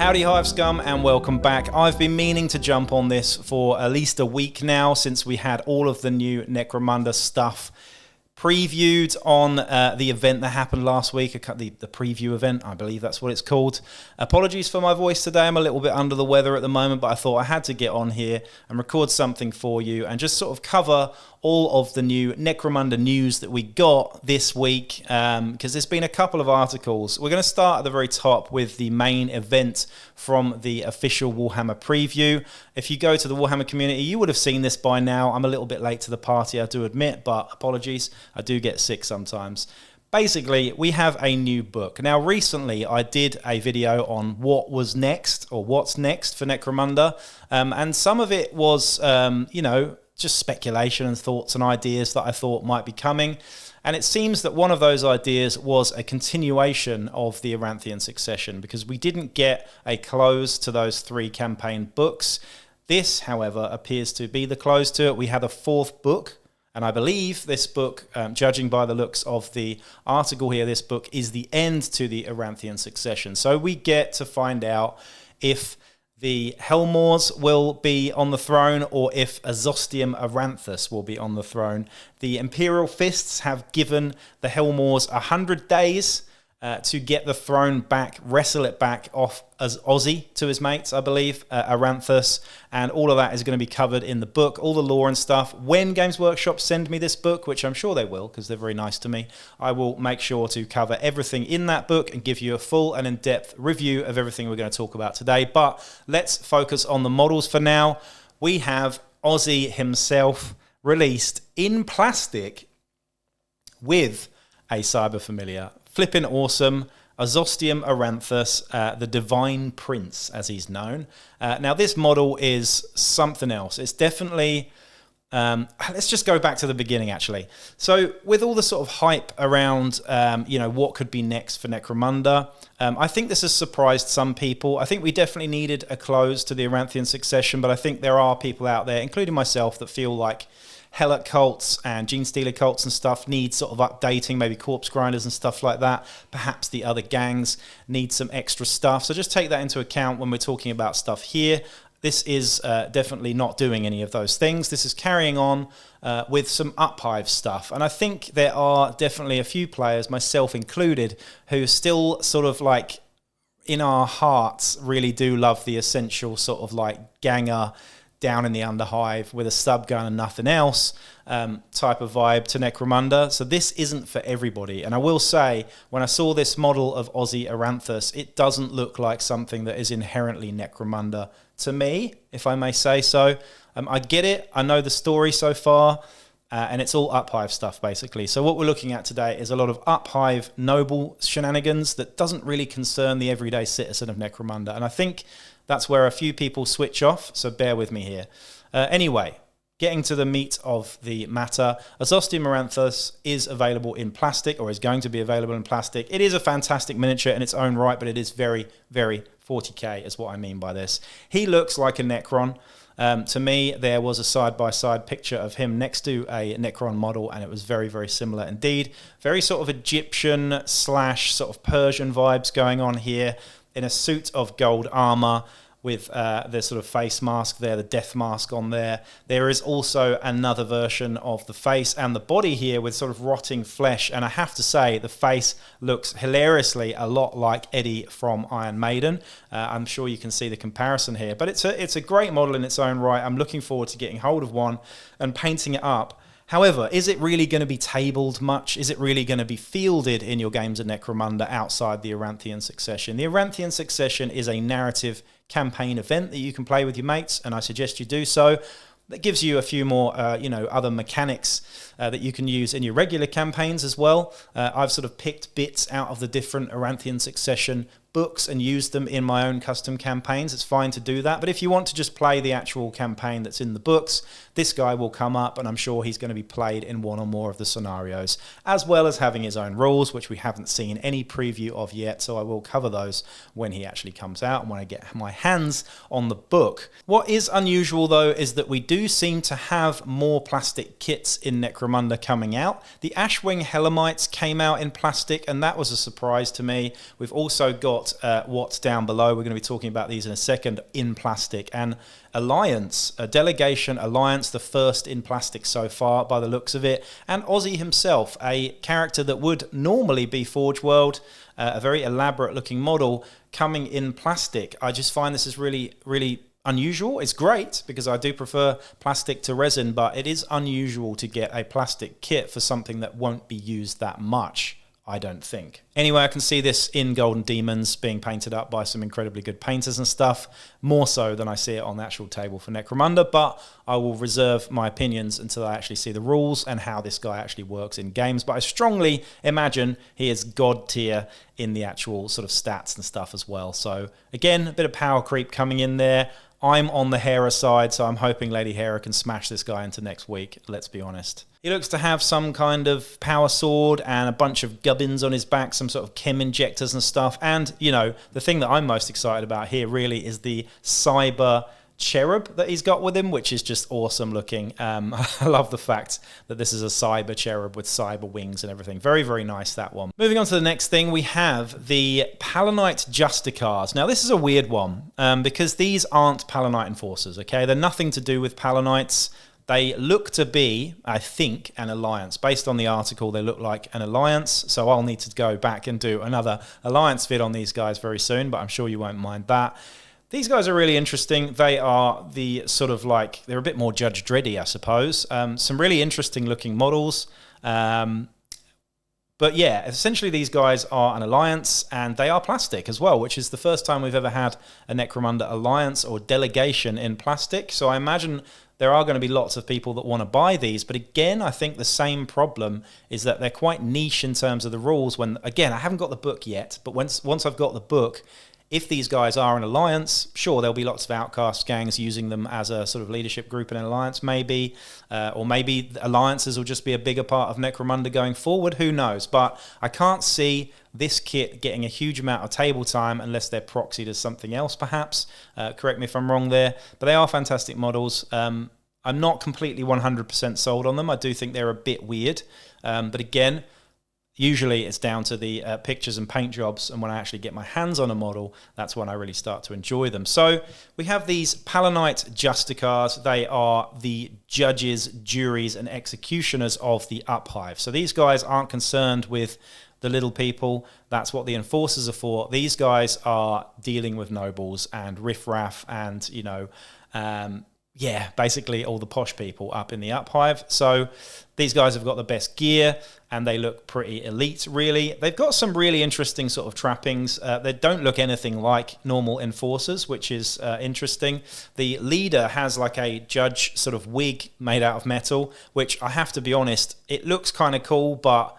Howdy Hive Scum and welcome back. I've been meaning to jump on this for at least a week now since we had all of the new Necromunda stuff previewed on the event that happened last week, the preview event, I believe that's what it's called. Apologies for my voice today, I'm a little bit under the weather at the moment, but I thought I had to get on here and record something for you and just sort of cover all of the new Necromunda news that we got this week, because there's been a couple of articles. We're going to start at the very top with the main event from the official Warhammer preview. If you go to the Warhammer community, you would have seen this by now. I'm a little bit late to the party, I do admit, but apologies. I do get sick sometimes. Basically, we have a new book. Now, recently, I did a video on what was next, or what's next for Necromunda, and some of it was, just speculation and thoughts and ideas that I thought might be coming. And it seems that one of those ideas was a continuation of the Aranthian Succession, because we didn't get a close to those 3 campaign books. This, however, appears to be the close to it. We had a 4th book, and I believe this book, judging by the looks of the article here, this book is the end to the Aranthian Succession. So we get to find out if the Helmors will be on the throne, or if Azostium Aranthus will be on the throne. The Imperial Fists have given the Helmors 100 days to get the throne back, wrestle it back off as Ozzy to his mates, I believe, Aranthus, and all of that is going to be covered in the book, all the lore and stuff. When Games Workshop send me this book, which I'm sure they will, because they're very nice to me, I will make sure to cover everything in that book and give you a full and in-depth review of everything we're going to talk about today. But let's focus on the models for now. We have Ozzy himself released in plastic with a Cyber Familiar. Flipping awesome. Azostium Aranthus, the Divine Prince, as he's known. Now, this model is something else. It's definitely... let's just go back to the beginning, actually. So, with all the sort of hype around, what could be next for Necromunda, I think this has surprised some people. I think we definitely needed a close to the Aranthian Succession, but I think there are people out there, including myself, that feel like Helot cults and Gene Stealer cults and stuff need sort of updating, maybe corpse grinders and stuff like that. Perhaps the other gangs need some extra stuff. So just take that into account when we're talking about stuff here. This is definitely not doing any of those things. This is carrying on with some Uphive stuff. And I think there are definitely a few players, myself included, who still sort of like in our hearts really do love the essential sort of like ganger down in the Underhive with a stub gun and nothing else type of vibe to Necromunda. So this isn't for everybody. And I will say, when I saw this model of Ozzy Aranthus, it doesn't look like something that is inherently Necromunda to me, if I may say so. I get it. I know the story so far. And it's all Uphive stuff, basically. So what we're looking at today is a lot of Uphive noble shenanigans that doesn't really concern the everyday citizen of Necromunda. And I think that's where a few people switch off, so bear with me here. Anyway, getting to the meat of the matter, Azostium Aranthus is available in plastic, or is going to be available in plastic. It is a fantastic miniature in its own right, but it is very, very 40k is what I mean by this. He looks like a Necron. To me, there was a side-by-side picture of him next to a Necron model, and it was very, very similar indeed. Very sort of Egyptian / sort of Persian vibes going on here, in a suit of gold armor with the sort of face mask there, the death mask on there. There is also another version of the face and the body here with sort of rotting flesh. And I have to say, the face looks hilariously a lot like Eddie from Iron Maiden. I'm sure you can see the comparison here. But it's a great model in its own right. I'm looking forward to getting hold of one and painting it up. However, is it really going to be tabled much? Is it really going to be fielded in your games of Necromunda outside the Aranthian Succession? The Aranthian Succession is a narrative campaign event that you can play with your mates, and I suggest you do so. That gives you a few more, other mechanics that you can use in your regular campaigns as well. I've sort of picked bits out of the different Aranthian Succession books and used them in my own custom campaigns. It's fine to do that. But if you want to just play the actual campaign that's in the books, this guy will come up, and I'm sure he's going to be played in one or more of the scenarios, as well as having his own rules, which we haven't seen any preview of yet. So I will cover those when he actually comes out and when I get my hands on the book. What is unusual, though, is that we do seem to have more plastic kits in Necromunda coming out. The Ashwing Helamites came out in plastic, and that was a surprise to me. We've also got got what's down below. We're going to be talking about these in a second, in plastic. And Alliance, a Delegation Alliance, the first in plastic so far by the looks of it. And Ozzy himself, a character that would normally be Forge World, a very elaborate looking model coming in plastic. I just find this is really, really unusual. It's great because I do prefer plastic to resin, but it is unusual to get a plastic kit for something that won't be used that much, I don't think. Anyway, I can see this in Golden Demons being painted up by some incredibly good painters and stuff, more so than I see it on the actual table for Necromunda, but I will reserve my opinions until I actually see the rules and how this guy actually works in games. But I strongly imagine he is god tier in the actual sort of stats and stuff as well. So again, a bit of power creep coming in there. I'm on the Hera side, so I'm hoping Lady Hera can smash this guy into next week, let's be honest. He looks to have some kind of power sword and a bunch of gubbins on his back, some sort of chem injectors and stuff. And, you know, the thing that I'm most excited about here really is the cyber cherub that he's got with him, which is just awesome looking. I love the fact that this is a cyber cherub with cyber wings and everything. Very, very nice, that one. Moving on to the next thing, we have the Palanite Justicars. Now, this is a weird one because these aren't Palanite Enforcers, okay? They're nothing to do with Palanites. They look to be, I think, an alliance. Based on the article, they look like an alliance, so I'll need to go back and do another alliance vid on these guys very soon, but I'm sure you won't mind that. These guys are really interesting. They are the sort of like, they're a bit more Judge Dreddy, I suppose. Some really interesting looking models. But yeah, essentially these guys are an alliance and they are plastic as well, which is the first time we've ever had a Necromunda alliance or delegation in plastic. So I imagine there are going to be lots of people that want to buy these. But again, I think the same problem is that they're quite niche in terms of the rules. When, again, I haven't got the book yet, but once I've got the book, if these guys are an alliance, sure, there'll be lots of outcast gangs using them as a sort of leadership group in an alliance, maybe. Or maybe alliances will just be a bigger part of Necromunda going forward. Who knows? But I can't see this kit getting a huge amount of table time unless they're proxied as something else, perhaps. Correct me if I'm wrong there. But they are fantastic models. I'm not completely 100% sold on them. I do think they're a bit weird. But again, usually it's down to the pictures and paint jobs, and when I actually get my hands on a model, that's when I really start to enjoy them. So we have these Palanite Justicars. They are the judges, juries, and executioners of the Uphive. So these guys aren't concerned with the little people. That's what the enforcers are for. These guys are dealing with nobles and riffraff and, you know, yeah, basically all the posh people up in the Uphive. So these guys have got the best gear and they look pretty elite, really. They've got some really interesting sort of trappings. They don't look anything like normal enforcers, which is interesting. The leader has like a judge sort of wig made out of metal, which I have to be honest, it looks kind of cool, but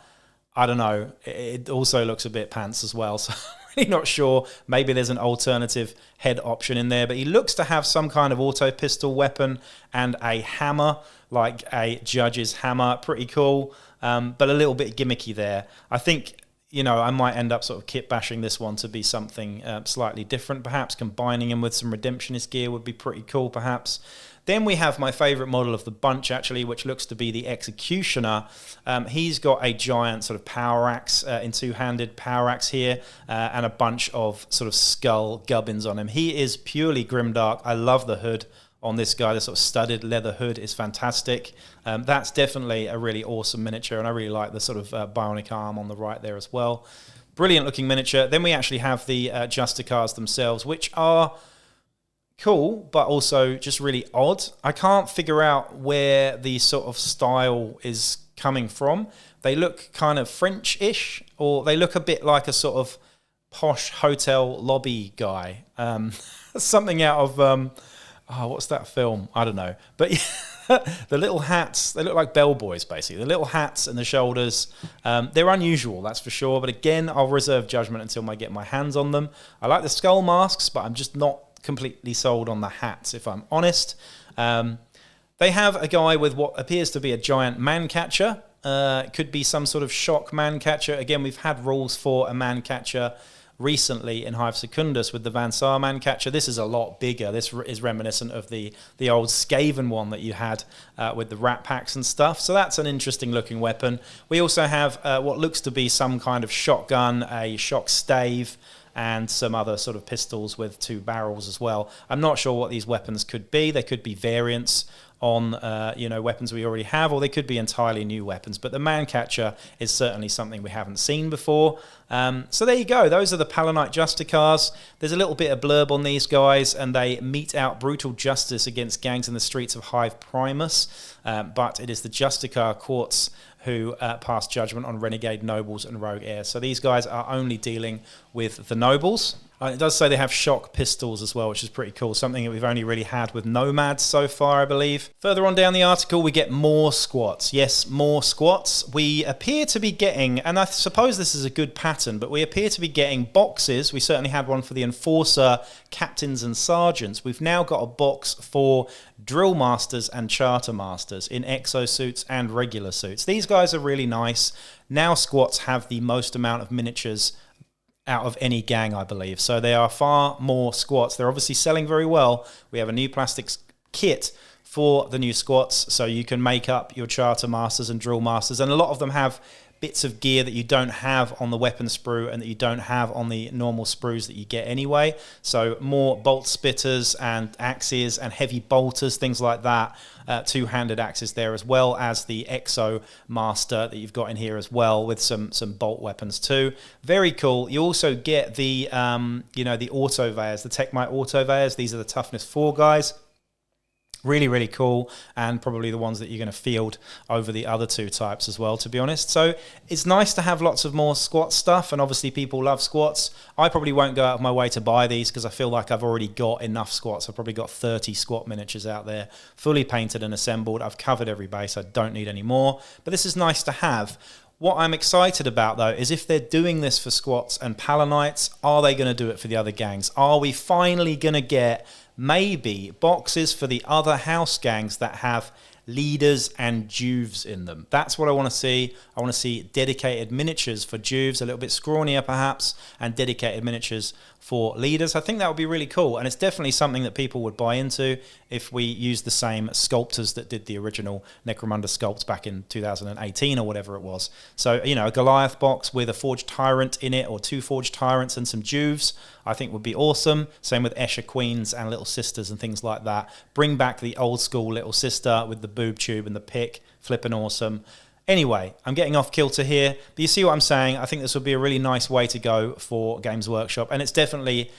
I don't know. It also looks a bit pants as well. So I'm really not sure. Maybe there's an alternative head option in there, but he looks to have some kind of auto pistol weapon and a hammer, like a judge's hammer. Pretty cool, but a little bit gimmicky there. I think, you know, I might end up sort of kit bashing this one to be something slightly different. Perhaps combining him with some Redemptionist gear would be pretty cool, perhaps. Then we have my favourite model of the bunch, actually, which looks to be the Executioner. He's got a giant sort of power axe, in two-handed power axe here, and a bunch of sort of skull gubbins on him. He is purely grimdark. I love the hood on this guy. The sort of studded leather hood is fantastic. That's definitely a really awesome miniature, and I really like the sort of bionic arm on the right there as well. Brilliant looking miniature. Then we actually have the Justicars themselves, which are cool, but also just really odd. I can't figure out where the sort of style is coming from. They look kind of French-ish, or they look a bit like a sort of posh hotel lobby guy. Something out of, what's that film? I don't know. But the little hats, they look like bellboys, basically. The little hats and the shoulders, they're unusual, that's for sure. But again, I'll reserve judgment until I get my hands on them. I like the skull masks, but I'm just not completely sold on the hats, if I'm honest. They have a guy with what appears to be a giant man catcher. Could be some sort of shock man catcher. Again, we've had rules for a man catcher recently in Hive Secundus with the Van Saar man catcher. This is a lot bigger. This is reminiscent of the old Skaven one that you had with the rat packs and stuff. So that's an interesting looking weapon. We also have what looks to be some kind of shotgun, a shock stave, and some other sort of pistols with 2 barrels as well. I'm not sure what these weapons could be. They could be variants on weapons we already have, or they could be entirely new weapons. But the Mancatcher is certainly something we haven't seen before. So there you go. Those are the Palanite Justicars. There's a little bit of blurb on these guys, and they mete out brutal justice against gangs in the streets of Hive Primus. But it is the Justicar courts who pass judgment on renegade nobles and rogue heirs. So these guys are only dealing with the nobles. It does say they have shock pistols as well, which is pretty cool. Something that we've only really had with nomads so far, I believe. Further on down the article, we get more squats. Yes, more squats. We appear to be getting, and I suppose this is a good pattern, but we appear to be getting boxes. We certainly had one for the Enforcer, Captains and Sergeants. We've now got a box for Drill Masters and Charter Masters in exosuits and regular suits. These guys are really nice. Now squats have the most amount of miniatures out of any gang, I believe. So there are far more squats. They're obviously selling very well. We have a new plastics kit for the new squats, so you can make up your Charter Masters and Drill Masters, and a lot of them have bits of gear that you don't have on the weapon sprue and that you don't have on the normal sprues that you get anyway. So more bolt spitters and axes and heavy bolters, things like that. Two-handed axes there, as well as the Exo Master that you've got in here as well, with some bolt weapons too. Very cool. You also get the the Autovayers, the Techmite Autovayers. These are the Toughness 4 guys. Really, really cool, and probably the ones that you're going to field over the other 2 types as well, to be honest. So it's nice to have lots of more squat stuff, and obviously people love squats. I probably won't go out of my way to buy these because I feel like I've already got enough squats. I've probably got 30 squat miniatures out there, fully painted and assembled. I've covered every base. I don't need any more, but this is nice to have. What I'm excited about, though, is if they're doing this for squats and Palanites, are they going to do it for the other gangs? Are we finally going to get maybe boxes for the other house gangs that have leaders and juves in them? That's what I want to see. I want to see dedicated miniatures for juves, a little bit scrawnier perhaps, and dedicated miniatures for leaders. I think that would be really cool, and it's definitely something that people would buy into if we use the same sculptors that did the original Necromunda sculpt back in 2018 or whatever it was. So, a Goliath box with a Forged Tyrant in it, or 2 Forged Tyrants and some juves, I think would be awesome. Same with Escher Queens and Little Sisters and things like that. Bring back the old school Little Sister with the boob tube and the pick. Flipping awesome. Anyway, I'm getting off kilter here, but you see what I'm saying? I think this would be a really nice way to go for Games Workshop, and it's definitely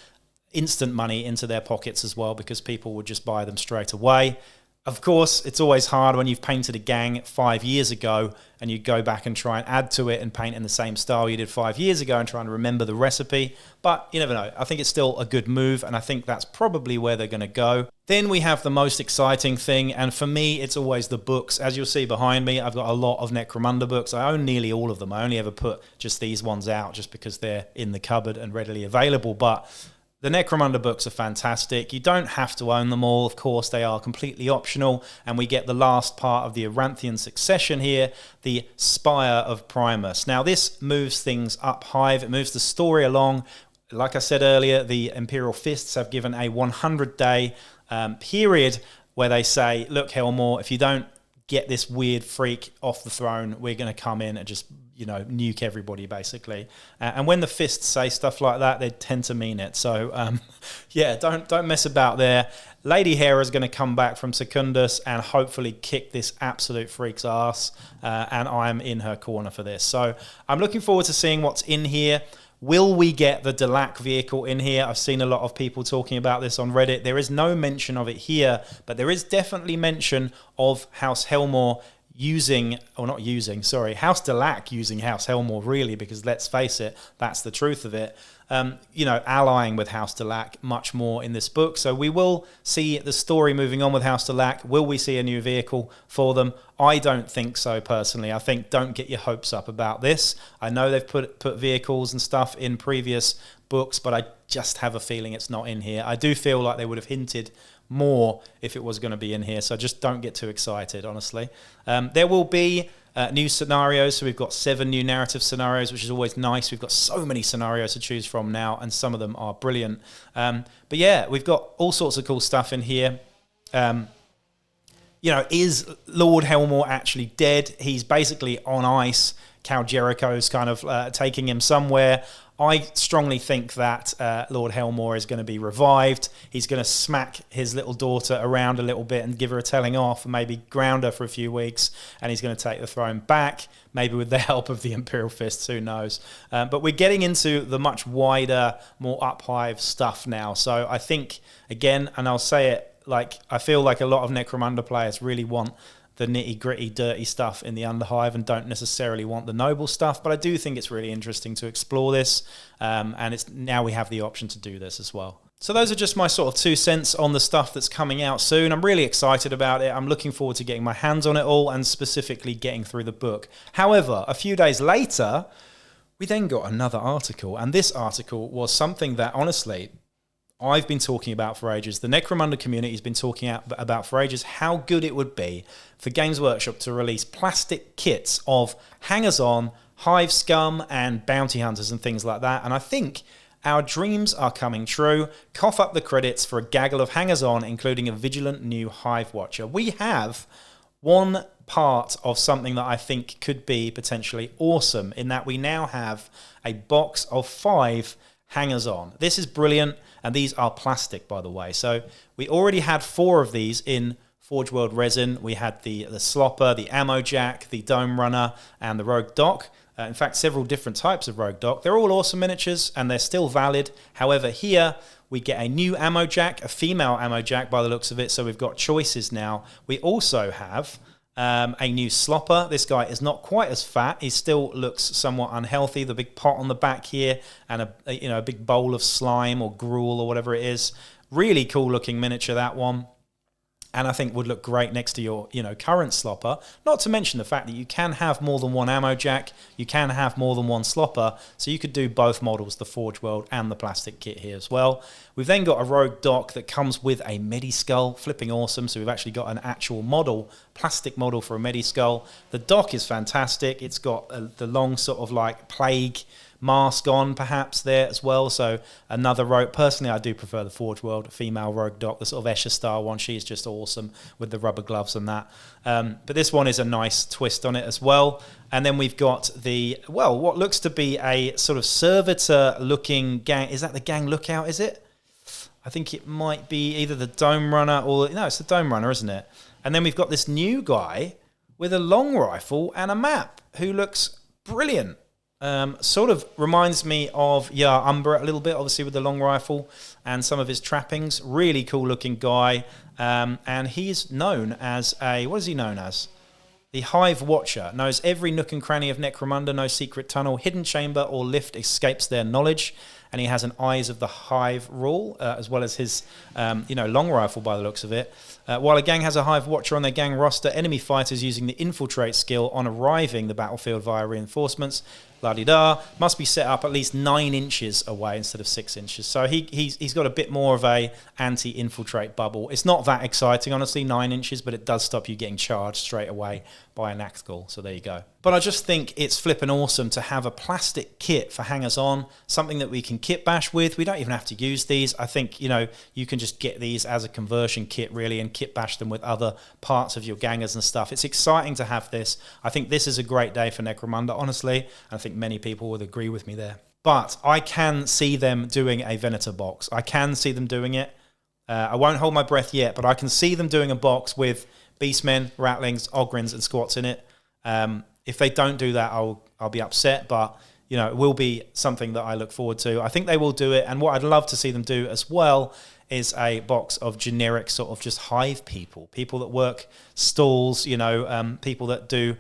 instant money into their pockets as well, because people would just buy them straight away. Of course, it's always hard when you've painted a gang 5 years ago and you go back and try and add to it and paint in the same style you did 5 years ago and try and remember the recipe. But you never know. I think it's still a good move, and I think that's probably where they're going to go. Then we have the most exciting thing, and for me, it's always the books. As you'll see behind me, I've got a lot of Necromunda books. I own nearly all of them. I only ever put just these ones out just because they're in the cupboard and readily available. But the Necromunda books are fantastic. You don't have to own them all. Of course, they are completely optional. And we get the last part of the Aranthian succession here, the Spire of Primus. Now, this moves things up Hive. It moves the story along. Like I said earlier, the Imperial Fists have given a 100-day period where they say, look, Helmore, if you don't get this weird freak off the throne, we're going to come in and just nuke everybody, basically. And when the Fists say stuff like that, they tend to mean it. So, yeah, don't mess about there. Lady Hera is going to come back from Secundus and hopefully kick this absolute freak's ass. And I'm in her corner for this. So I'm looking forward to seeing what's in here. Will we get the Delac vehicle in here? I've seen a lot of people talking about this on Reddit. There is no mention of it here, but there is definitely mention of House Helmore House Delac using House Helmore, really, because let's face it, that's the truth of it. Allying with House Delac much more in this book. So we will see the story moving on with House Delac. Will we see a new vehicle for them? I don't think so, personally. I think don't get your hopes up about this. I know they've put vehicles and stuff in previous books, but I just have a feeling it's not in here. I do feel like they would have hinted more if it was going to be in here, so just don't get too excited, honestly. There will be new scenarios, so we've got 7 new narrative scenarios, which is always nice. We've got so many scenarios to choose from now, and some of them are brilliant. But yeah, we've got all sorts of cool stuff in here. Is Lord Helmore actually dead? He's basically on ice. Cal Jericho's kind of taking him somewhere. I strongly think that Lord Helmore is going to be revived. He's going to smack his little daughter around a little bit and give her a telling off and maybe ground her for a few weeks, and he's going to take the throne back, maybe with the help of the Imperial Fists, who knows. But we're getting into the much wider, more up-hive stuff now. So I think, again, and I'll say it, like, I feel like a lot of Necromunda players really want the nitty-gritty, dirty stuff in the Underhive and don't necessarily want the noble stuff. But I do think it's really interesting to explore this, and it's now we have the option to do this as well. So those are just my sort of 2 cents on the stuff that's coming out soon. I'm really excited about it. I'm looking forward to getting my hands on it all and specifically getting through the book. However, a few days later, we then got another article, and this article was something that, honestly, I've been talking about for ages. The Necromunda community has been talking about for ages how good it would be for Games Workshop to release plastic kits of hangers-on, hive scum, and bounty hunters and things like that. And I think our dreams are coming true. Cough up the credits for a gaggle of hangers-on, including a vigilant new hive watcher. We have one part of something that I think could be potentially awesome, in that we now have a box of 5 hangers-on. This is brilliant, and these are plastic, by the way. So we already had 4 of these in Forge World resin. We had the Slopper, the Ammo Jack, the Dome Runner, and the Rogue Doc. In fact, several different types of Rogue Doc. They're all awesome miniatures, and they're still valid. However, here we get a new Ammo Jack, a female Ammo Jack by the looks of it, so we've got choices now. We also have a new Slopper. This guy is not quite as fat. He still looks somewhat unhealthy. The big pot on the back here, and a big bowl of slime or gruel or whatever it is. Really cool looking miniature, that one. And I think would look great next to your, current Slopper. Not to mention the fact that you can have more than one Ammo Jack, you can have more than one Slopper, so you could do both models, the Forge World and the plastic kit here as well. We've then got a Rogue Doc that comes with a Medi-Skull, flipping awesome. So we've actually got an actual model, plastic model for a Medi-Skull. The Doc is fantastic. It's got the long sort of like plague mask on perhaps there as well, so another rogue. Personally, I do prefer the Forge World female Rogue Doc, the sort of Escher style one. She's just awesome with the rubber gloves and that, but this one is a nice twist on it as well. And then we've got what looks to be a sort of servitor looking gang. Is that the Gang Lookout, is it? I think it might be either the Dome Runner or, no, it's the Dome Runner, isn't it? And then we've got this new guy with a long rifle and a map who looks brilliant. Sort of reminds me of Umbra a little bit, obviously with the long rifle and some of his trappings. Really cool looking guy, and he's known as what is he known as? The Hive Watcher. Knows every nook and cranny of Necromunda, no secret tunnel, hidden chamber or lift escapes their knowledge. And he has an Eyes of the Hive rule, as well as his long rifle by the looks of it. While a gang has a Hive Watcher on their gang roster, enemy fighters using the infiltrate skill on arriving the battlefield via reinforcements, la-di-da, must be set up at least 9 inches away instead of 6 inches. So he's got a bit more of a anti-infiltrate bubble. It's not that exciting, honestly, 9 inches, but it does stop you getting charged straight away by a Nactgul. So there you go. But I just think it's flipping awesome to have a plastic kit for hangers-on, something that we can kit bash with. We don't even have to use these. I think, you can just get these as a conversion kit, really, and kit bash them with other parts of your gangers and stuff. It's exciting to have this. I think this is a great day for Necromunda, honestly. I think many people would agree with me there. But I can see them doing a Venator box. I can see them doing it. I won't hold my breath yet, but I can see them doing a box with Beastmen, Ratlings, Ogryns, and Squats in it. If they don't do that, I'll be upset, but it will be something that I look forward to. I think they will do it, and what I'd love to see them do as well is a box of generic sort of just hive people that work stalls, people that do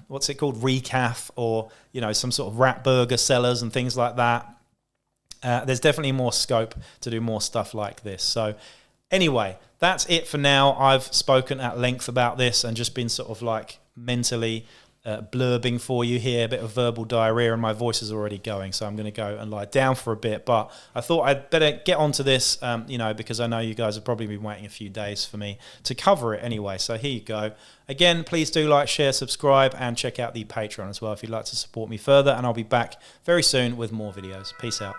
what's it called, recaf, or some sort of rat burger sellers and things like that. There's definitely more scope to do more stuff like this. So anyway, that's it for now. I've spoken at length about this and just been sort of like mentally blurbing for you here, a bit of verbal diarrhea, and my voice is already going, so I'm going to go and lie down for a bit. But I thought I'd better get onto this, because I know you guys have probably been waiting a few days for me to cover it anyway. So here you go. Again, please do like, share, subscribe, and check out the Patreon as well if you'd like to support me further, and I'll be back very soon with more videos. Peace out.